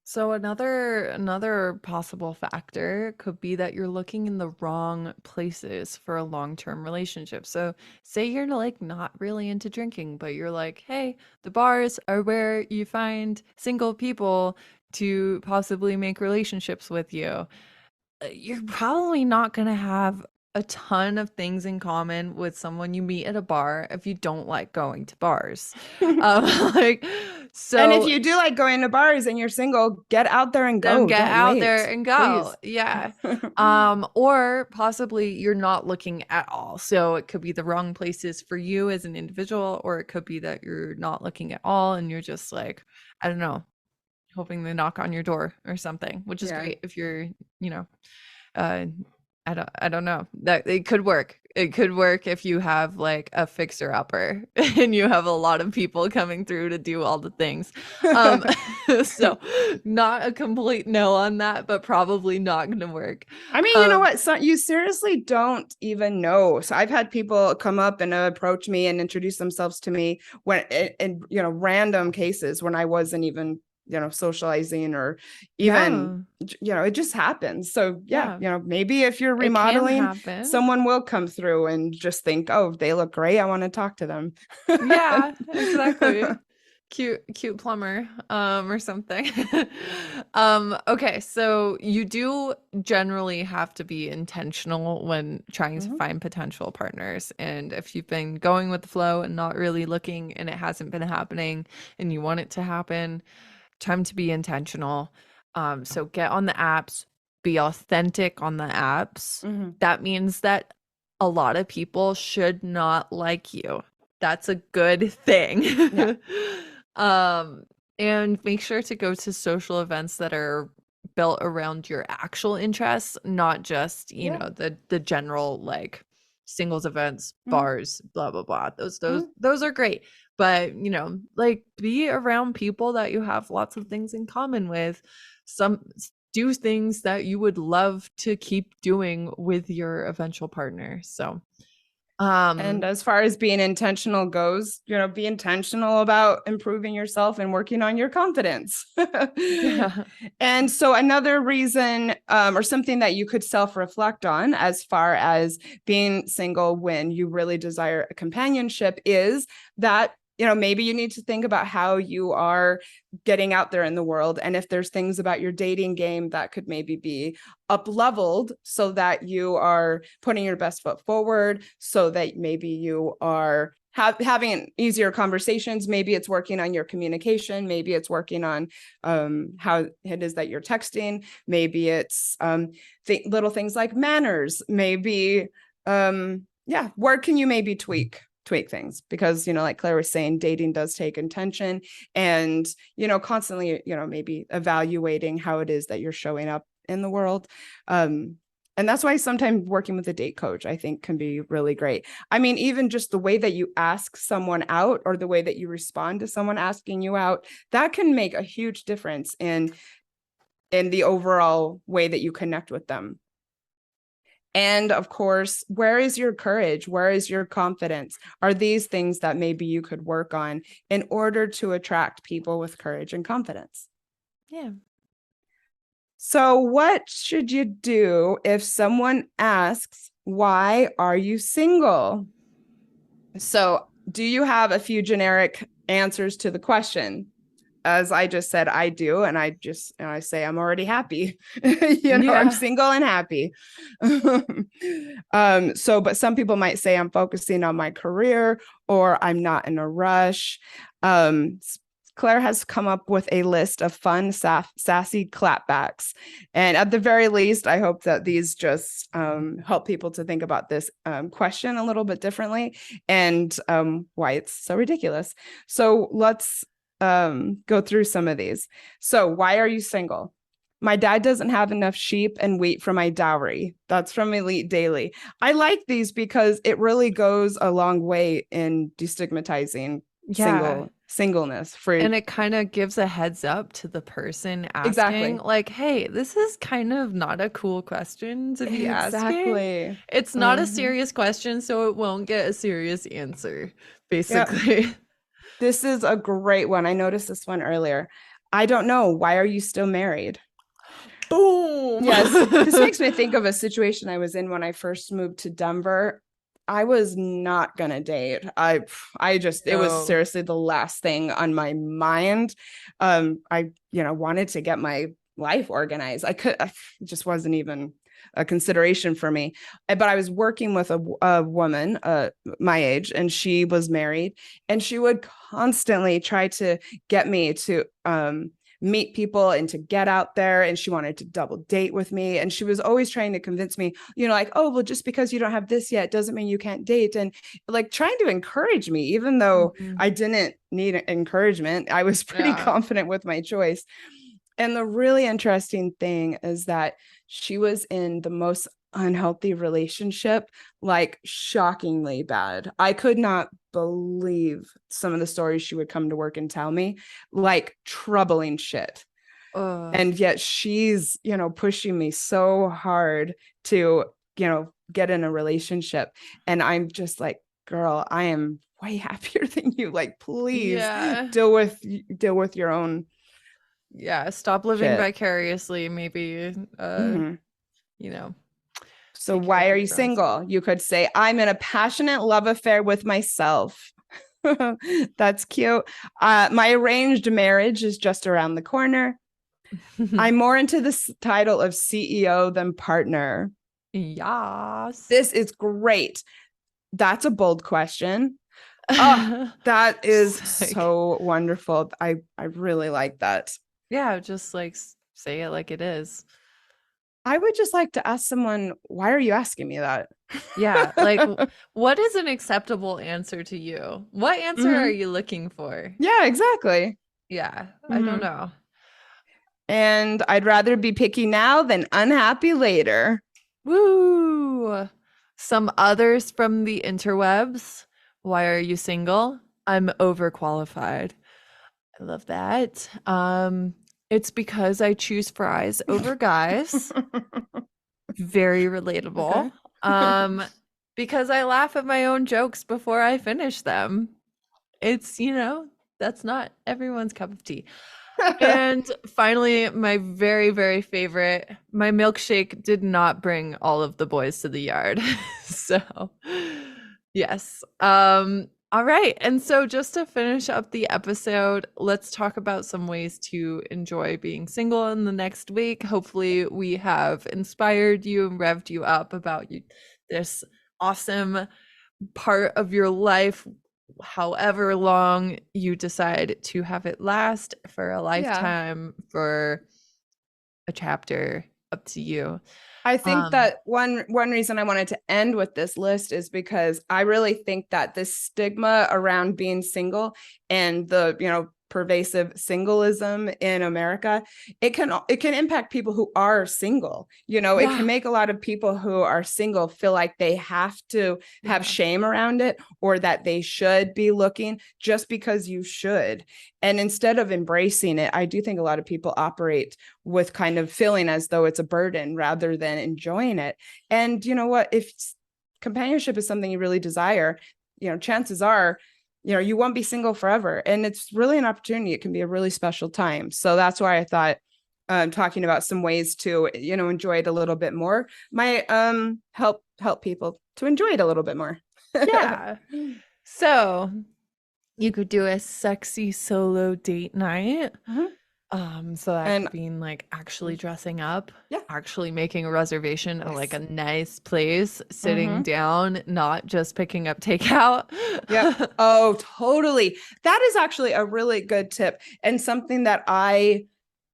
So another possible factor could be that you're looking in the wrong places for a long-term relationship. So say you're like not really into drinking, but you're like, hey, the bars are where you find single people to possibly make relationships with you. You're probably not going to have a ton of things in common with someone you meet at a bar if you don't like going to bars. Like, And if so you do like going to bars and you're single, get out there and then go. get Don't out wait, there and go. please. Yeah. Or possibly you're not looking at all. So it could be the wrong places for you as an individual, or it could be that you're not looking at all and you're just like, I don't know, hoping they knock on your door or something, which is Yeah. great if you're, you know, uh I don't know. That it could work. It could work if you have like a fixer upper and you have a lot of people coming through to do all the things. Um so not a complete no on that, but probably not going to work. I mean, you know what? So you seriously don't even know. So I've had people come up and approach me and introduce themselves to me when in you know, random cases when I wasn't even, you know, socializing or even, you know, it just happens. So yeah, you know, maybe if you're It can remodeling, happen. someone will come through and just think, oh, they look great, I want to talk to them. Yeah, exactly. Cute plumber or something. Okay, so you do generally have to be intentional when trying to find potential partners, and if you've been going with the flow and not really looking and it hasn't been happening and you want it to happen, time to be intentional. So get on the apps, be authentic on the apps. That means that a lot of people should not like you. That's a good thing. Yeah. And make sure to go to social events that are built around your actual interests, not just, you know, the general like singles events, bars, blah blah blah. Those are great. But, you know, like be around people that you have lots of things in common with. Do things that you would love to keep doing with your eventual partner. So and as far as being intentional goes, you know, be intentional about improving yourself and working on your confidence. yeah. And so another reason or something that you could self-reflect on as far as being single when you really desire a companionship is that, you know, maybe you need to think about how you are getting out there in the world. And if there's things about your dating game that could maybe be up leveled so that you are putting your best foot forward, so that maybe you are having easier conversations. Maybe it's working on your communication. Maybe it's working on how it is that you're texting. Maybe it's little things like manners. Maybe, where can you maybe tweak things? Because, you know, like Claire was saying, dating does take intention and, you know, constantly, you know, maybe evaluating how it is that you're showing up in the world. And that's why sometimes working with a date coach, I think, can be really great. I mean, even just the way that you ask someone out or the way that you respond to someone asking you out, that can make a huge difference in the overall way that you connect with them. And of course, where is your courage? Where is your confidence? Are these things that maybe you could work on in order to attract people with courage and confidence? Yeah. So what should you do if someone asks, why are you single? So do you have a few generic answers to the question? As I just said, I do. And I say, I'm already happy. I'm single and happy. But some people might say I'm focusing on my career or I'm not in a rush. Claire has come up with a list of fun, sassy clapbacks. And at the very least, I hope that these just help people to think about this question a little bit differently and why it's so ridiculous. So let's go through some of these. So why are you single? My dad doesn't have enough sheep and wheat for my dowry. That's from Elite Daily. I like these because it really goes a long way in destigmatizing singleness. And it kind of gives a heads up to the person asking, exactly, like, hey, this is kind of not a cool question to be asking. It's not a serious question, so it won't get a serious answer, basically. Yep. This is a great one. I noticed this one earlier. I don't know. Why are you still married? Boom. Yes. This makes me think of a situation I was in when I first moved to Denver. I was not going to date. It was seriously the last thing on my mind. I wanted to get my life organized. It just wasn't even a consideration for me. But I was working with a woman my age, and she was married, and she would constantly try to get me to meet people and to get out there, and she wanted to double date with me, and she was always trying to convince me, like, oh well, just because you don't have this yet doesn't mean you can't date, and like trying to encourage me even though I didn't need encouragement. I was pretty confident with my choice. And the really interesting thing is that she was in the most unhealthy relationship, like shockingly bad. I could not believe some of the stories she would come to work and tell me, like troubling shit. And yet she's, pushing me so hard to, get in a relationship. And I'm just like, girl, I am way happier than you. Like, please deal with your own. Stop living shit. vicariously, maybe. So why are you single? You could say, I'm in a passionate love affair with myself. That's cute. My arranged marriage is just around the corner. I'm more into this title of CEO than partner. Yes. This is great. That's a bold question. Oh, that is so wonderful. I really like that. Yeah, just like say it like it is. I would just like to ask someone, why are you asking me that? Yeah, like what is an acceptable answer to you? What answer are you looking for? Yeah, exactly. Yeah, I don't know. And I'd rather be picky now than unhappy later. Woo! Some others from the interwebs. Why are you single? I'm overqualified. I love that. It's because I choose fries over guys. Very relatable. Okay. Because I laugh at my own jokes before I finish them. It's, that's not everyone's cup of tea. And finally, my very, very favorite, my milkshake did not bring all of the boys to the yard. So, yes. All right. And so just to finish up the episode, let's talk about some ways to enjoy being single in the next week. Hopefully, we have inspired you and revved you up about this awesome part of your life, however long you decide to have it last, for a lifetime, for a chapter, up to you. I think that one reason I wanted to end with this list is because I really think that this stigma around being single and the, pervasive singleism in America, it can impact people who are single. It can make a lot of people who are single feel like they have to have shame around it, or that they should be looking just because you should. And instead of embracing it, I do think a lot of people operate with kind of feeling as though it's a burden rather than enjoying it. And you know what? If companionship is something you really desire, chances are, you won't be single forever. And it's really an opportunity. It can be a really special time. So that's why I thought talking about some ways to, enjoy it a little bit more might help people to enjoy it a little bit more. Yeah. So you could do a sexy solo date night. So that could mean like actually dressing up, actually making a reservation at like a nice place, sitting down, not just picking up takeout. Yeah. Oh, totally. That is actually a really good tip, and something that I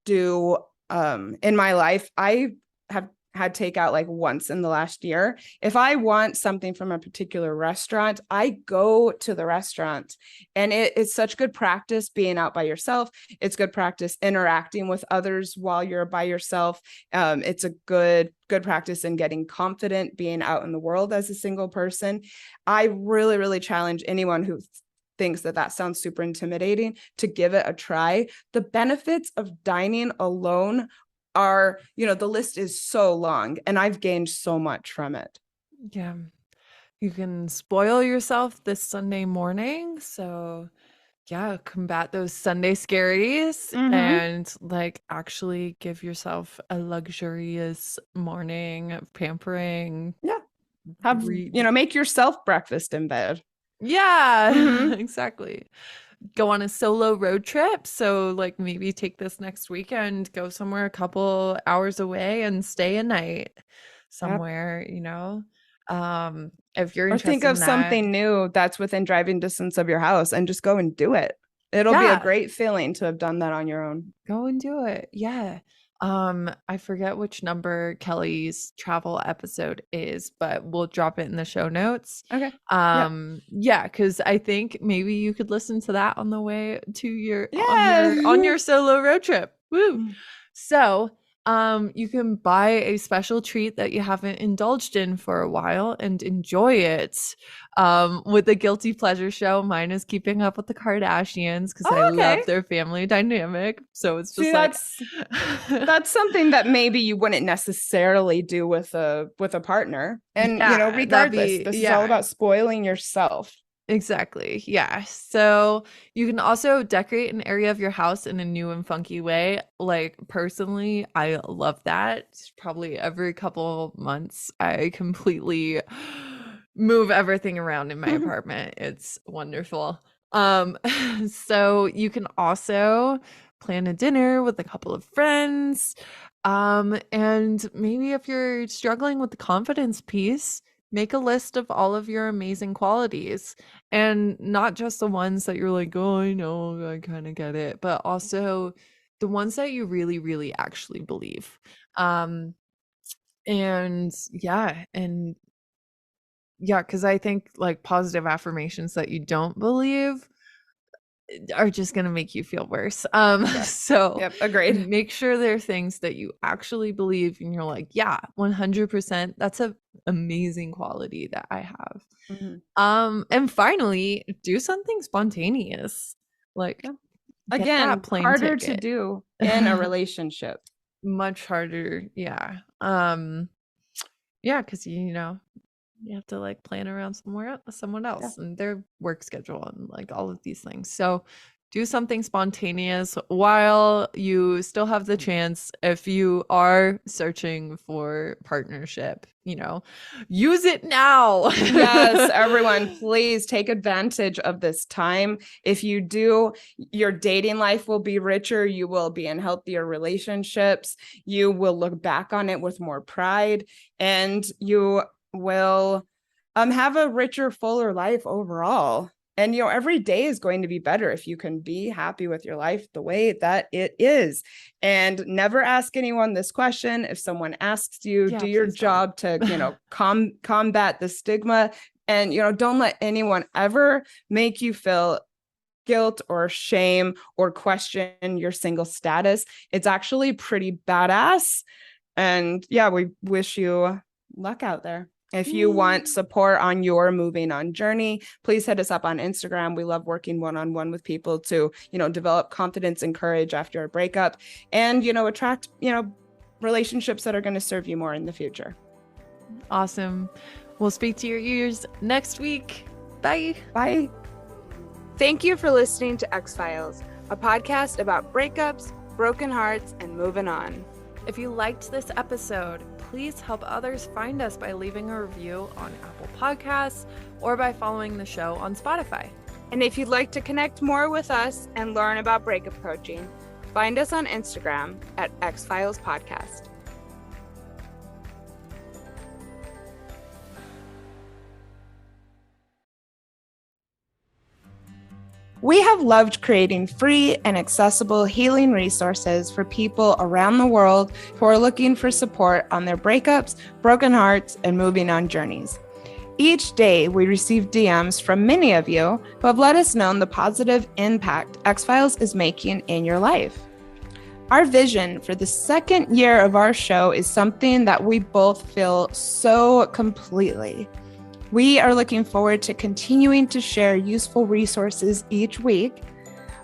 do in my life. I have had takeout like once in the last year. If I want something from a particular restaurant, I go to the restaurant, and it's such good practice being out by yourself. It's good practice interacting with others while you're by yourself. It's a good practice in getting confident being out in the world as a single person. I really, really challenge anyone who thinks that sounds super intimidating to give it a try. The benefits of dining alone are, the list is so long, and I've gained so much from it. Yeah. You can spoil yourself this Sunday morning. So yeah, combat those Sunday scaries and like actually give yourself a luxurious morning of pampering. Yeah. Make yourself breakfast in bed. Yeah, exactly. Go on a solo road trip. So like maybe take this next weekend, go somewhere a couple hours away and stay a night. somewhere, if you're Or think interested of in that. something new that's within driving distance of your house and just go and do it. It'll be a Yeah. great feeling to have done that on your own. Go and do it. Yeah. I forget which number Kelly's travel episode is, but we'll drop it in the show notes. Okay. Yeah, because I think maybe you could listen to that on the way to your Yeah. on your solo road trip. Woo. So you can buy a special treat that you haven't indulged in for a while and enjoy it with the guilty pleasure show. Mine is Keeping Up with the Kardashians because I love their family dynamic. So it's just that's something that maybe you wouldn't necessarily do with a partner. And regardless, this is all about spoiling yourself. Exactly. Yeah. So you can also decorate an area of your house in a new and funky way. Like personally, I love that. Probably every couple months, I completely move everything around in my apartment. It's wonderful. So you can also plan a dinner with a couple of friends. And maybe if you're struggling with the confidence piece, make a list of all of your amazing qualities, and not just the ones that you're like, oh, I know, I kind of get it, but also the ones that you really, really actually believe. And because I think like positive affirmations that you don't believe are just going to make you feel worse. So agreed. Make sure there are things that you actually believe and you're like, yeah, 100%. That's an amazing quality that I have. And finally, do something spontaneous. Like again, harder to do in a relationship. Much harder. Yeah. Because you have to like plan around someone else and their work schedule and like all of these things. So do something spontaneous while you still have the chance. If you are searching for partnership, use it now. Yes, everyone, please take advantage of this time. If you do, your dating life will be richer. You will be in healthier relationships. You will look back on it with more pride, and you will have a richer, fuller life overall. And every day is going to be better if you can be happy with your life the way that it is. And never ask anyone this question. If someone asks you, do your job to combat the stigma, and don't let anyone ever make you feel guilt or shame or question your single status. It's actually pretty badass. And we wish you luck out there. If you want support on your moving on journey, please hit us up on Instagram. We love working one-on-one with people to, develop confidence and courage after a breakup, and, attract, relationships that are going to serve you more in the future. Awesome. We'll speak to your ears next week. Bye. Bye. Thank you for listening to X-Files, a podcast about breakups, broken hearts, and moving on. If you liked this episode, please help others find us by leaving a review on Apple Podcasts or by following the show on Spotify. And if you'd like to connect more with us and learn about breakup coaching, find us on Instagram at X-Files Podcast. We have loved creating free and accessible healing resources for people around the world who are looking for support on their breakups, broken hearts, and moving on journeys. Each day, we receive DMs from many of you who have let us know the positive impact X-Files is making in your life. Our vision for the second year of our show is something that we both feel so completely. We are looking forward to continuing to share useful resources each week,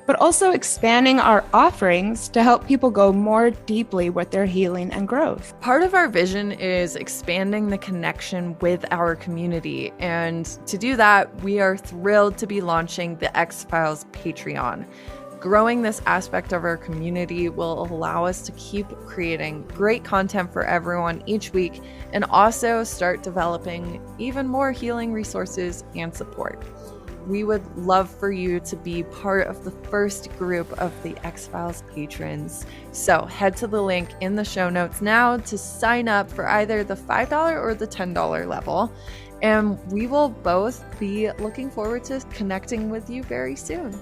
but also expanding our offerings to help people go more deeply with their healing and growth. Part of our vision is expanding the connection with our community. And to do that, we are thrilled to be launching the X-Files Patreon. Growing this aspect of our community will allow us to keep creating great content for everyone each week, and also start developing even more healing resources and support. We would love for you to be part of the first group of the X-Files patrons. So head to the link in the show notes now to sign up for either the $5 or the $10 level. And we will both be looking forward to connecting with you very soon.